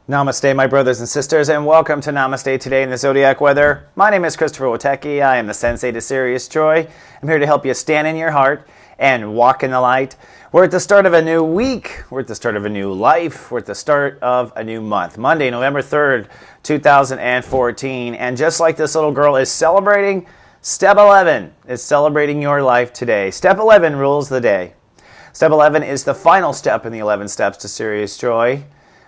Namaste, my brothers and sisters, and welcome to Namaste Today in the Zodiac Weather. My name is Christopher Witecki. I am the sensei to Sirius Joy. I'm here to help you stand in your heart and walk in the light. We're at the start of a new week. We're at the start of a new life. We're at the start of a new month. Monday, November 3rd, 2014. And just like this little girl is celebrating, Step 11 is celebrating your life today. Step 11 rules the day. Step 11 is the final step in the 11 steps to Sirius Joy.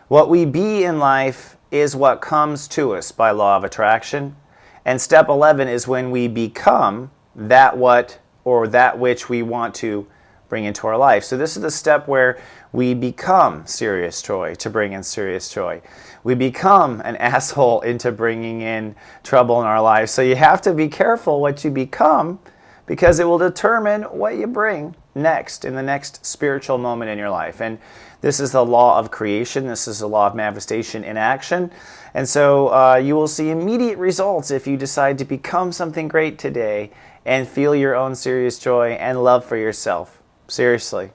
What we be in life is what comes to us by law of attraction. And step 11 is when we become that which we want to bring into our life. So this is the step where we become Sirius Joy to bring in Sirius Joy. We become an asshole into bringing in trouble in our lives. So you have to be careful what you become, because it will determine what you bring next in the next spiritual moment in your life. And this is the law of creation. This is the law of manifestation in action. And so you will see immediate results if you decide to become something great today and feel your own Sirius joy and love for yourself. Seriously.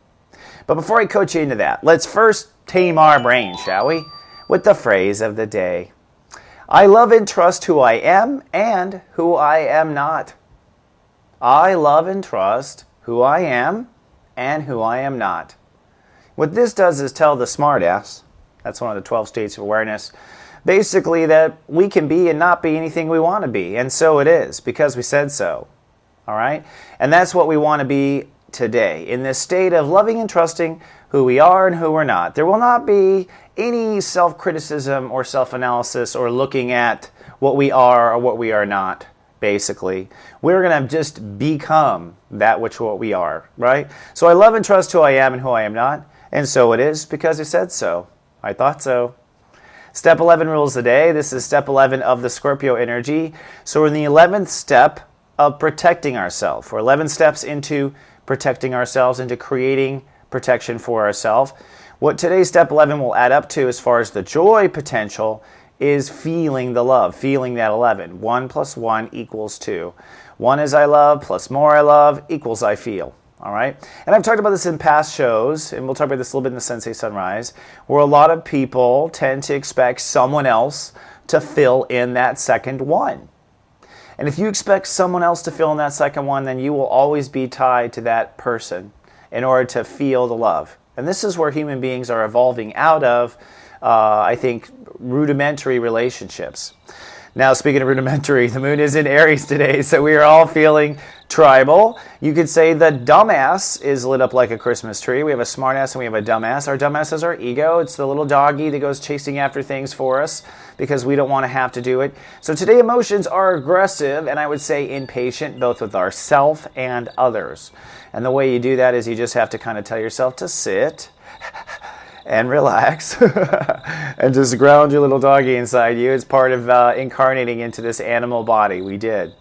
But before I coach you into that, let's first tame our brain, shall we? With the phrase of the day. I love and trust who I am and who I am not. I love and trust who I am and who I am not. What this does is tell the smartass, that's one of the 12 states of awareness, basically that we can be and not be anything we want to be. And so it is, because we said so. All right? And that's what we want to be today, in this state of loving and trusting who we are and who we're not. There will not be any self-criticism or self-analysis or looking at what we are or what we are not. Basically, we're going to just become that what we are, right? So I love and trust who I am and who I am not, and so it is because I said so. I thought so. Step 11 rules the day. This is step 11 of the Scorpio energy. So we're in the 11th step of protecting ourselves. We're 11 steps into protecting ourselves, into creating protection for ourselves. What today's step 11 will add up to as far as the joy potential is feeling the love, feeling that 11. 1 plus 1 equals 2. 1 is I love, plus more I love, equals I feel. All right? And I've talked about this in past shows, and we'll talk about this a little bit in the Sensei Sunrise, where a lot of people tend to expect someone else to fill in that second 1. And if you expect someone else to fill in that second 1, then you will always be tied to that person in order to feel the love. And this is where human beings are evolving out of, I think, rudimentary relationships. Now, speaking of rudimentary, the moon is in Aries today, so we are all feeling tribal. You could say the dumbass is lit up like a Christmas tree. We have a smartass and we have a dumbass. Our dumbass is our ego. It's the little doggy that goes chasing after things for us because we don't want to have to do it. So today emotions are aggressive and I would say impatient, both with ourselves and others. And the way you do that is you just have to kind of tell yourself to sit and relax and just ground your little doggy inside you. It's part of incarnating into this animal body. We did.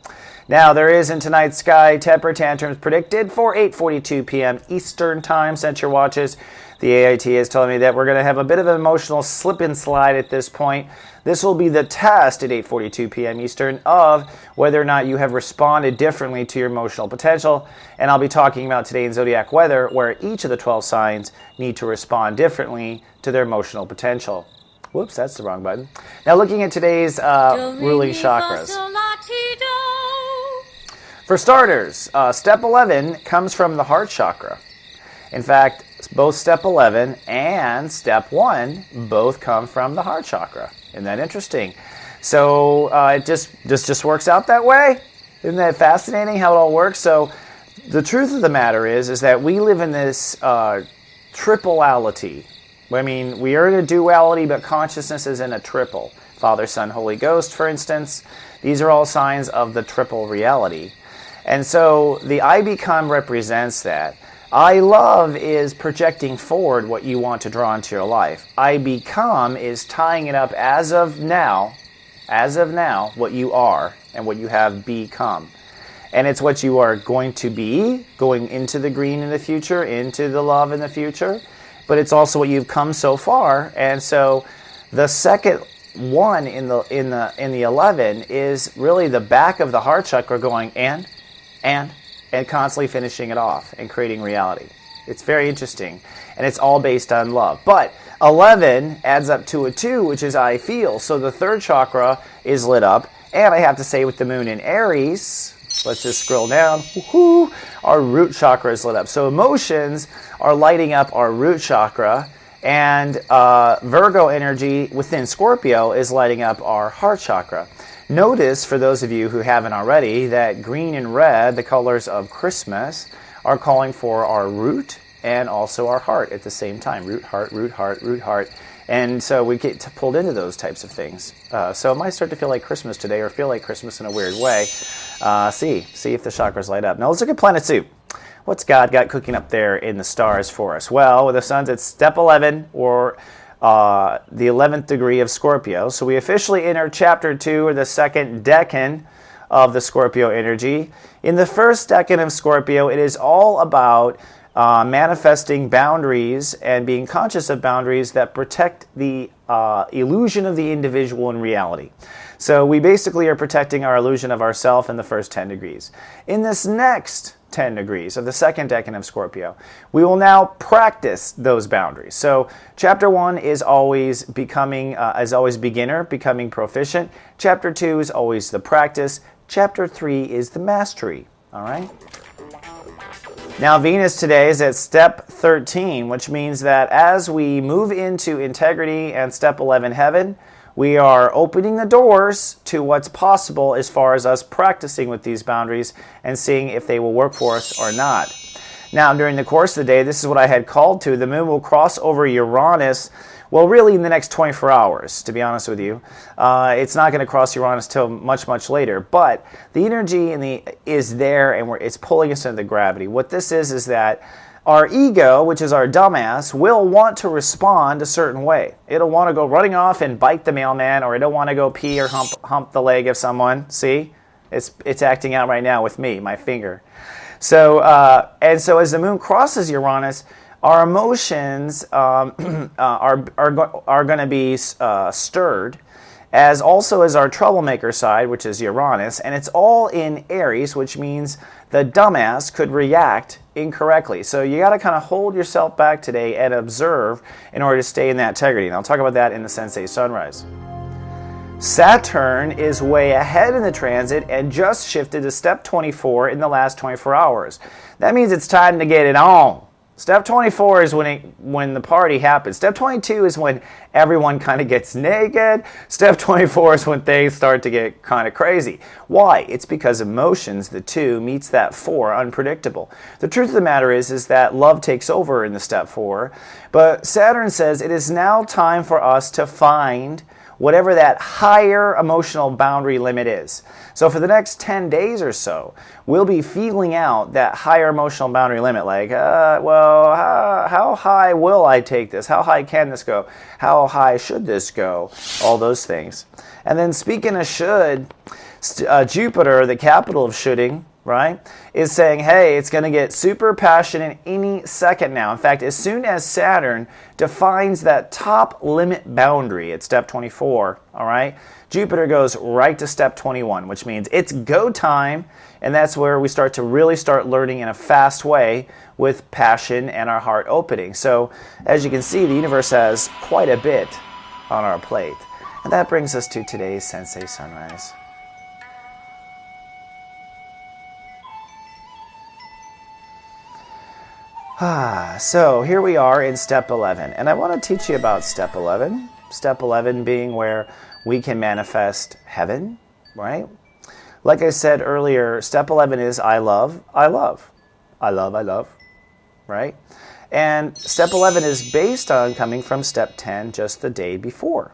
Now, there is in tonight's sky temper tantrums predicted for 8:42 p.m. Eastern Time. Set your watches. The AIT is telling me that we're going to have a bit of an emotional slip and slide at this point. This will be the test at 8:42 p.m. Eastern of whether or not you have responded differently to your emotional potential. And I'll be talking about today in Zodiac Weather, where each of the 12 signs need to respond differently to their emotional potential. Whoops, that's the wrong button. Now, looking at today's ruling chakras. For starters, step 11 comes from the heart chakra. In fact, both step 11 and step 1 both come from the heart chakra. Isn't that interesting? So it just works out that way. Isn't that fascinating how it all works? So the truth of the matter is that we live in this tripleality. I mean, we are in a duality, but consciousness is in a triple. Father, Son, Holy Ghost, for instance. These are all signs of the triple reality. And so the I become represents that. I love is projecting forward what you want to draw into your life. I become is tying it up as of now, what you are and what you have become. And it's what you are going to be, going into the green in the future, into the love in the future. But it's also what you've come so far. And so the second 1 in the 11 is really the back of the heart chakra going and constantly finishing it off and creating reality. It's very interesting, and it's all based on love. But 11 adds up to a 2, which is I feel. So the third chakra is lit up. And I have to say, with the moon in Aries, let's just scroll down, woohoo, our root chakra is lit up. So emotions are lighting up our root chakra, and Virgo energy within Scorpio is lighting up our heart chakra. Notice, for those of you who haven't already, that green and red, the colors of Christmas, are calling for our root and also our heart at the same time. Root, heart, root, heart, root, heart. And so we get pulled into those types of things. So it might start to feel like Christmas today, or feel like Christmas in a weird way. See if the chakras light up. Now let's look at Planet 2. What's God got cooking up there in the stars for us? Well, with the suns, it's step 11, or the 11th degree of Scorpio. So we officially enter chapter 2, or the second decan of the Scorpio energy. In the first decan of Scorpio, it is all about manifesting boundaries and being conscious of boundaries that protect the illusion of the individual in reality. So we basically are protecting our illusion of ourself in the first 10 degrees. In this next 10 degrees of the second decan of Scorpio, we will now practice those boundaries. So chapter 1 is always beginner, becoming proficient. Chapter 2 is always the practice. Chapter 3 is the mastery. All right? Now, Venus today is at step 13, which means that as we move into integrity and step 11 heaven, we are opening the doors to what's possible as far as us practicing with these boundaries and seeing if they will work for us or not. Now, during the course of the day, this is what I had called to. The moon will cross over Uranus, well, really in the next 24 hours, to be honest with you. It's not going to cross Uranus till much, much later. But the energy is there, and it's pulling us into the gravity. What this is that our ego, which is our dumbass, will want to respond a certain way. It'll want to go running off and bite the mailman, or it'll want to go pee or hump the leg of someone. See? It's acting out right now with me, my finger. So as the moon crosses Uranus, our emotions are going to be stirred, as also as our troublemaker side, which is Uranus, and it's all in Aries, which means the dumbass could react incorrectly. So you got to kind of hold yourself back today and observe in order to stay in that integrity. And I'll talk about that in the Sensei Sunrise. Saturn is way ahead in the transit and just shifted to step 24 in the last 24 hours. That means it's time to get it on. Step 24 is when the party happens. Step 22 is when everyone kind of gets naked. Step 24 is when things start to get kind of crazy. Why? It's because emotions, the 2, meets that 4, unpredictable. The truth of the matter is that love takes over in the step 4. But Saturn says it is now time for us to find whatever that higher emotional boundary limit is. So for the next 10 days or so, we'll be feeling out that higher emotional boundary limit, like, how high will I take this? How high can this go? How high should this go? All those things. And then speaking of should, Jupiter, the capital of shoulding, right, is saying, hey, it's going to get super passionate any second now. In fact, as soon as Saturn defines that top limit boundary at step 24, all right, Jupiter goes right to step 21, which means it's go time, and that's where we start learning in a fast way with passion and our heart opening. So, as you can see, the universe has quite a bit on our plate. And that brings us to today's Sensei Sunrise. So here we are in step 11, and I want to teach you about step 11. Step 11 being where we can manifest heaven, right? Like I said earlier, step 11 is I love, right? And step 11 is based on coming from step 10 just the day before,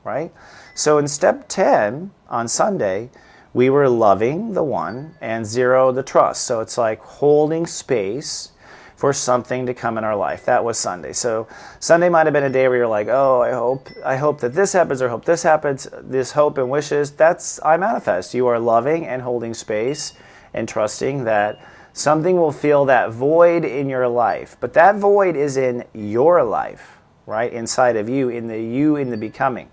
right? So in step 10 on Sunday, we were loving the one and 0 the trust. So it's like holding space for something to come in our life. That was Sunday. So Sunday might have been a day where you're like, oh, I hope that this happens, or hope this happens. This hope and wishes, that's I manifest. You are loving and holding space and trusting that something will fill that void in your life. But that void is in your life, right? Inside of you in the becoming.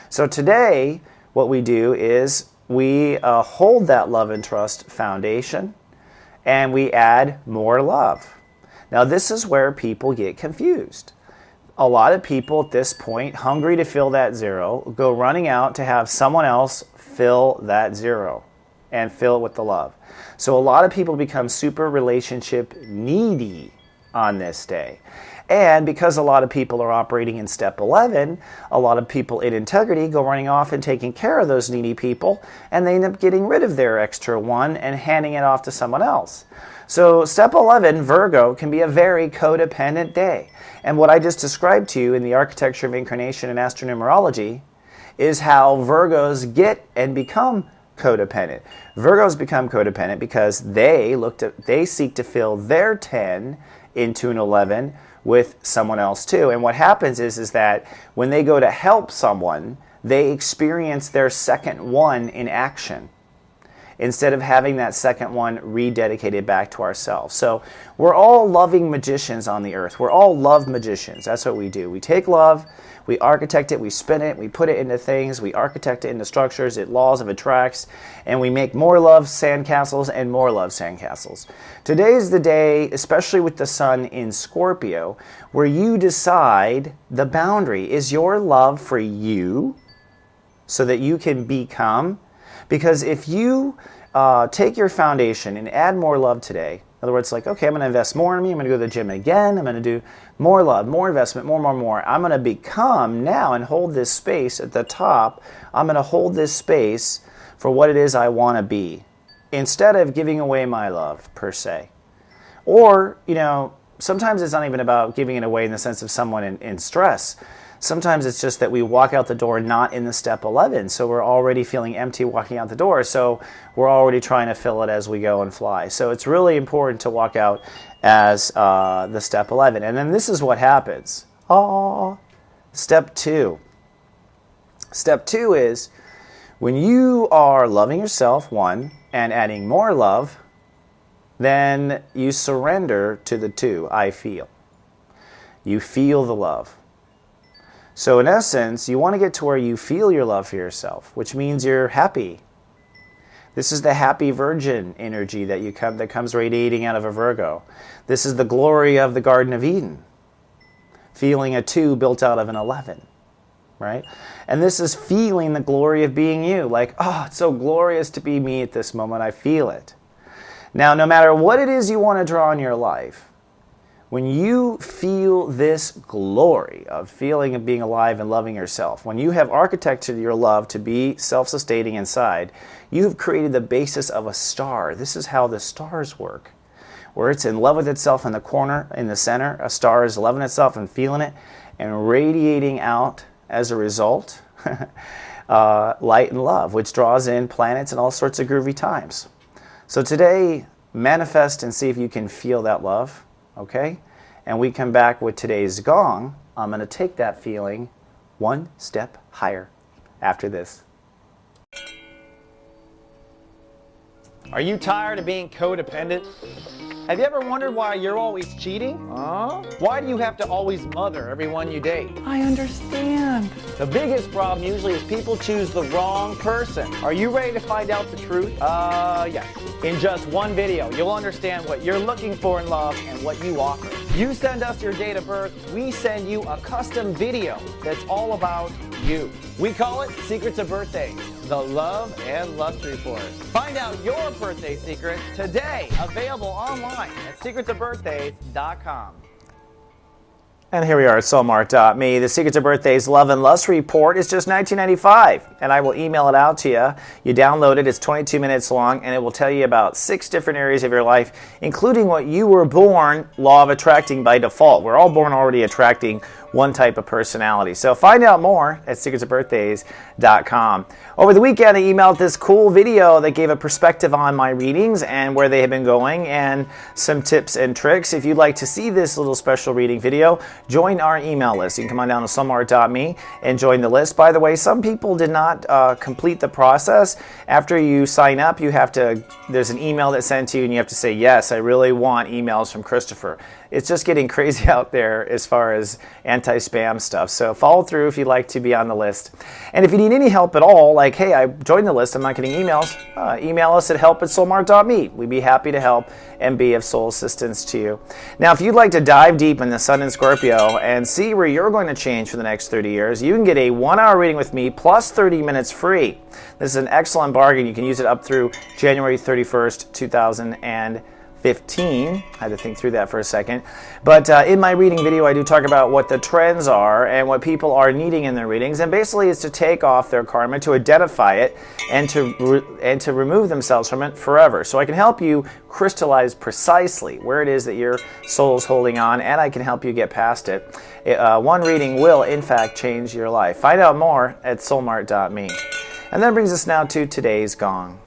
So today, what we do is we hold that love and trust foundation, and we add more love. Now, this is where people get confused. a lot of people at this point, hungry to fill that zero, go running out to have someone else fill that zero and fill it with the love. So a lot of people become super relationship needy on this day. And because a lot of people are operating in step 11, a lot of people in integrity go running off and taking care of those needy people, and they end up getting rid of their extra one and handing it off to someone else. So step 11, Virgo, can be a very codependent day. And what I just described to you in the architecture of incarnation and astronumerology is how Virgos get and become codependent. Virgos become codependent because they seek to fill their 10 into an 11 with someone else too. And what happens is that when they go to help someone, they experience their second one in action instead of having that second one rededicated back to ourselves. So we're all loving magicians on the earth. We're all love magicians. That's what we do. We take love, we architect it, we spin it, we put it into things, we architect it into structures, it laws of attracts, and we make more love sandcastles and more love sandcastles. Today is the day, especially with the sun in Scorpio, where you decide the boundary. Is your love for you so that you can become? Because if you take your foundation and add more love today, in other words, like, okay, I'm going to invest more in me, I'm going to go to the gym again, I'm going to do more love, more investment, more. I'm going to become now and hold this space at the top. I'm going to hold this space for what it is I want to be, instead of giving away my love, per se. Or, sometimes it's not even about giving it away in the sense of someone in stress. Sometimes it's just that we walk out the door not in the step 11, so we're already feeling empty walking out the door, so we're already trying to fill it as we go and fly. So it's really important to walk out as the step 11. And then this is what happens. Step 2. Step 2 is when you are loving yourself, one, and adding more love, then you surrender to the 2, I feel. You feel the love. So in essence, you want to get to where you feel your love for yourself, which means you're happy. This is the happy virgin energy that comes radiating out of a Virgo. This is the glory of the Garden of Eden, feeling a 2 built out of an 11, right? And this is feeling the glory of being you, like, it's so glorious to be me at this moment, I feel it. Now, no matter what it is you want to draw in your life, when you feel this glory of feeling of being alive and loving yourself, when you have architected your love to be self-sustaining inside, you have created the basis of a star. This is how the stars work, where it's in love with itself in the corner, in the center. A star is loving itself and feeling it and radiating out as a result light and love, which draws in planets and all sorts of groovy times. So today, manifest and see if you can feel that love. Okay? And we come back with today's gong. I'm going to take that feeling one step higher after this. Are you tired of being codependent? Have you ever wondered why you're always cheating? Why do you have to always mother everyone you date? I understand. The biggest problem usually is people choose the wrong person. Are you ready to find out the truth? Yes. In just one video, you'll understand what you're looking for in love and what you offer. You send us your date of birth, we send you a custom video that's all about you. We call it Secrets of Birthdays, the Love and Lust Report. Find out your birthday secret today, available online at secretsofbirthdays.com. And here we are at soulmart.me. The Secrets of Birthdays Love and Lust Report is just $19.95, and I will email it out to you. You download it, it's 22 minutes long, and it will tell you about 6 different areas of your life, including what you were born law of attracting by default. We're all born already attracting one type of personality. So find out more at secretsofbirthdays.com. Over the weekend, I emailed this cool video that gave a perspective on my readings and where they have been going and some tips and tricks. If you'd like to see this little special reading video, join our email list. You can come on down to soulmart.me and join the list. By the way, some people did not complete the process. After you sign up, there's an email that's sent to you and you have to say, yes, I really want emails from Christopher. It's just getting crazy out there as far as anti-spam stuff. So follow through if you'd like to be on the list. And if you need any help at all, like, hey, I joined the list, I'm not getting emails, email us at help@soulmart.me. We'd be happy to help and be of soul assistance to you. Now, if you'd like to dive deep in the Sun in Scorpio, video and see where you're going to change for the next 30 years, you can get a 1-hour reading with me plus 30 minutes free. This is an excellent bargain. You can use it up through January 31st, 2015. I had to think through that for a second. But in my reading video, I do talk about what the trends are and what people are needing in their readings. And basically, it's to take off their karma, to identify it, and to remove themselves from it forever. So I can help you crystallize precisely where it is that your soul is holding on, and I can help you get past it. One reading will, in fact, change your life. Find out more at soulmart.me. And that brings us now to today's gong.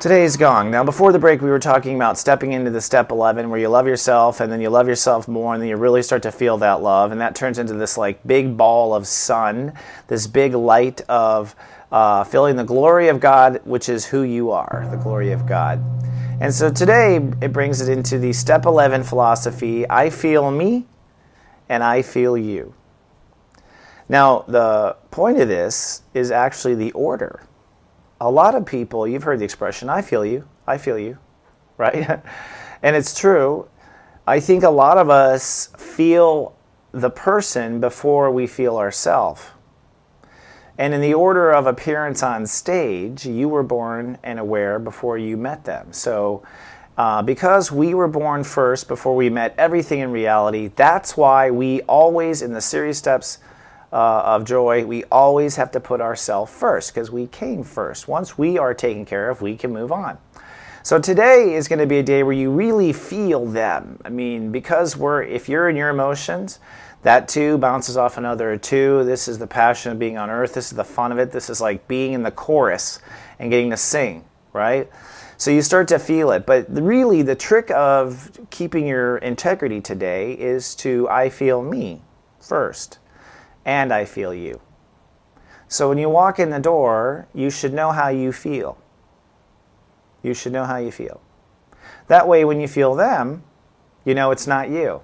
Today's gong. Now, before the break, we were talking about stepping into the step 11 where you love yourself and then you love yourself more and then you really start to feel that love. And that turns into this like big ball of sun, this big light of feeling the glory of God, which is who you are, the glory of God. And so today, it brings it into the step 11 philosophy, I feel me and I feel you. Now, the point of this is actually the order. A lot of people, you've heard the expression, I feel you, right? And it's true. I think a lot of us feel the person before we feel ourselves. And in the order of appearance on stage, you were born and aware before you met them. So because we were born first before we met everything in reality, that's why we always, in the Sirius steps of joy, we always have to put ourselves first because we came first. Once we are taken care of, we can move on. So today is going to be a day where you really feel them. I mean, because if you're in your emotions, that too bounces off another two. This is the passion of being on earth. This is the fun of it. This is like being in the chorus and getting to sing, right? So you start to feel it. But really the trick of keeping your integrity today is to I feel me first. And I feel you. So when you walk in the door, you should know how you feel. You should know how you feel. That way, when you feel them, you know it's not you.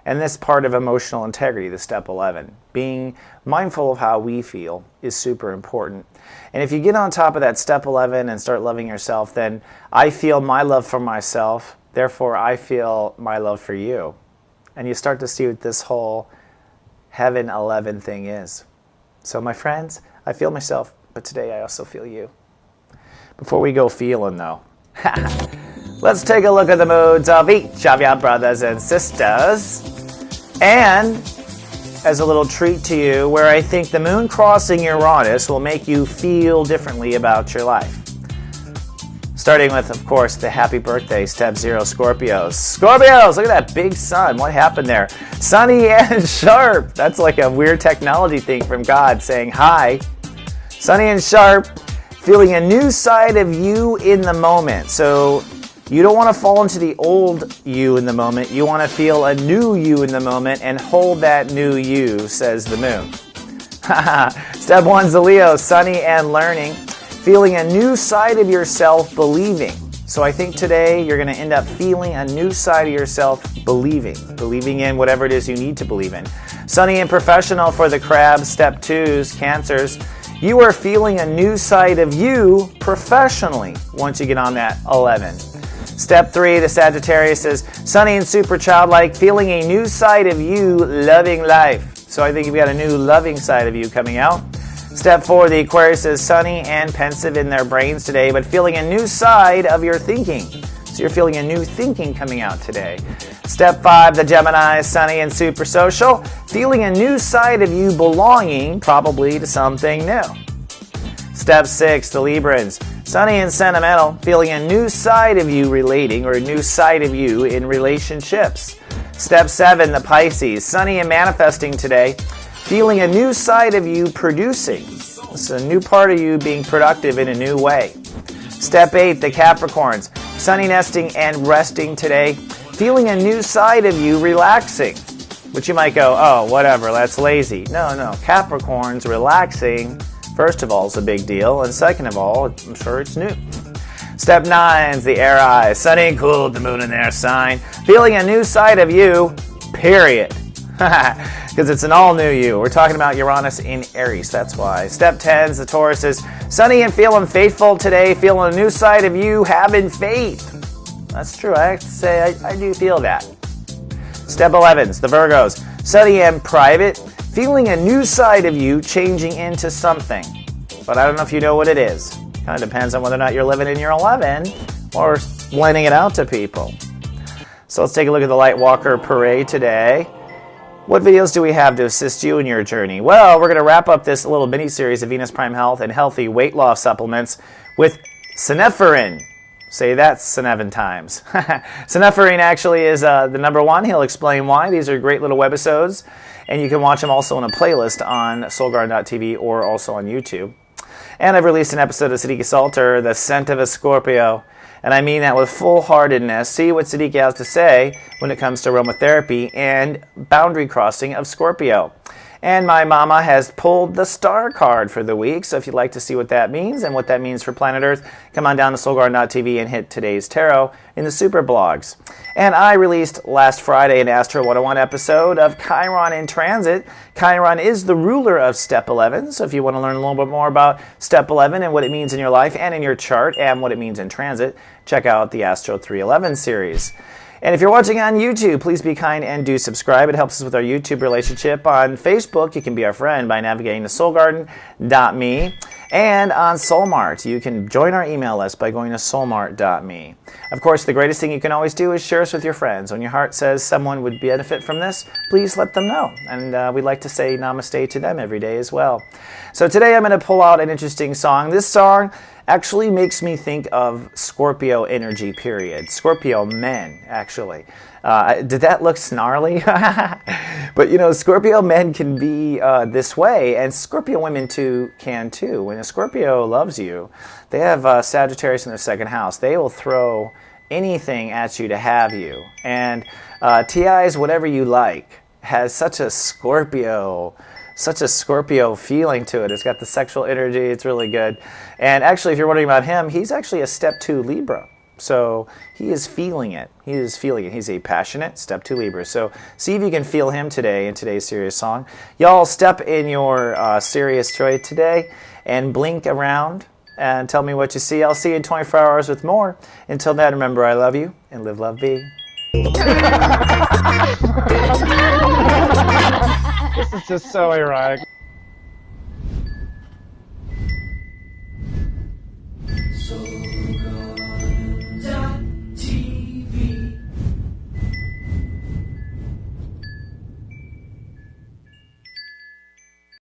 And this part of emotional integrity, the step 11, being mindful of how we feel is super important. And if you get on top of that step 11 and start loving yourself, then I feel my love for myself, therefore I feel my love for you. And you start to see what this whole Heaven 11 thing is. So my friends, I feel myself, but today I also feel you. Before we go feeling though, let's take a look at the moods of each of your brothers and sisters. And as a little treat to you, where I think the moon crossing Uranus will make you feel differently about your life. Starting with, of course, the happy birthday, step 0, Scorpios. Scorpios, look at that big sun. What happened there? Sunny and sharp. That's like a weird technology thing from God saying hi. Sunny and sharp, feeling a new side of you in the moment. So you don't want to fall into the old you in the moment. You want to feel a new you in the moment and hold that new you, says the moon. Step 1 is the Leo, sunny and learning. Feeling a new side of yourself, believing. So I think today you're going to end up feeling a new side of yourself, believing in whatever it is you need to believe in. Sunny and professional for the crabs, step 2s, Cancers. You are feeling a new side of you professionally once you get on that 11. Step 3, the Sagittarius is sunny and super childlike, feeling a new side of you, loving life. So I think you've got a new loving side of you coming out. Step 4, the Aquarius is sunny and pensive in their brains today, but feeling a new side of your thinking. So you're feeling a new thinking coming out today. Step 5, the Gemini is sunny and super social, feeling a new side of you belonging probably to something new. Step 6, the Librans, sunny and sentimental, feeling a new side of you relating or a new side of you in relationships. Step 7, the Pisces, sunny and manifesting today, feeling a new side of you producing. It's a new part of you being productive in a new way. Step 8, the Capricorns, sunny nesting and resting today, feeling a new side of you relaxing. Which you might go, oh, whatever, that's lazy. No, Capricorns relaxing, first of all, is a big deal, and second of all, I'm sure it's new. Step 9 is the Air Eyes, sunny and cool, the moon in their sign, feeling a new side of you, period. Because it's an all-new you. We're talking about Uranus in Aries, that's why. Step 10 is the Taurus is sunny and feeling faithful today, feeling a new side of you, having faith. That's true. I have to say, I do feel that. Step 11s, the Virgos. Sunny and private, feeling a new side of you changing into something. But I don't know if you know what it is. Kind of depends on whether or not you're living in your 11 or lending it out to people. So let's take a look at the Lightwalker Parade today. What videos do we have to assist you in your journey? Well, we're going to wrap up this little mini-series of Venus Prime Health and healthy weight loss supplements with Synephrine. Say that 7 times. Synephrine actually is the number one. He'll explain why. These are great little webisodes, and you can watch them also in a playlist on soulgarden.tv or also on YouTube. And I've released an episode of Zodiac Weather, The Scent of a Scorpio. And I mean that with full-heartedness. See what Zodiac has to say when it comes to aromatherapy and boundary crossing of Scorpio. And my mama has pulled the star card for the week. So if you'd like to see what that means and what that means for planet Earth, come on down to soulgarden.tv and hit today's tarot in the super blogs. And I released last Friday an Astro 101 episode of Chiron in transit. Chiron is the ruler of Step 11. So if you want to learn a little bit more about Step 11 and what it means in your life and in your chart and what it means in transit, check out the Astro 311 series. And if you're watching on YouTube, please be kind and do subscribe. It helps us with our YouTube relationship. On Facebook, you can be our friend by navigating to soulgarden.me. And on Soulmart, you can join our email list by going to soulmart.me. Of course, the greatest thing you can always do is share us with your friends. When your heart says someone would benefit from this, please let them know. And we'd like to say namaste to them every day as well. So today I'm going to pull out an interesting song. This song actually makes me think of Scorpio energy, period. Scorpio men, actually. Did that look snarly? But, you know, Scorpio men can be this way, and Scorpio women can too. When a Scorpio loves you, they have Sagittarius in their second house. They will throw anything at you to have you. And TI's Whatever You Like has such a Scorpio feeling to it. It's got the sexual energy. It's really good. And actually, if you're wondering about him, he's actually a Step 2 Libra. So he is feeling it. He's a passionate Step 2 Libra. So see if you can feel him today in today's Sirius song. Y'all step in your Sirius joy today and blink around and tell me what you see. I'll see you in 24 hours with more. Until then, remember, I love you and live, love, be. This is just so ironic.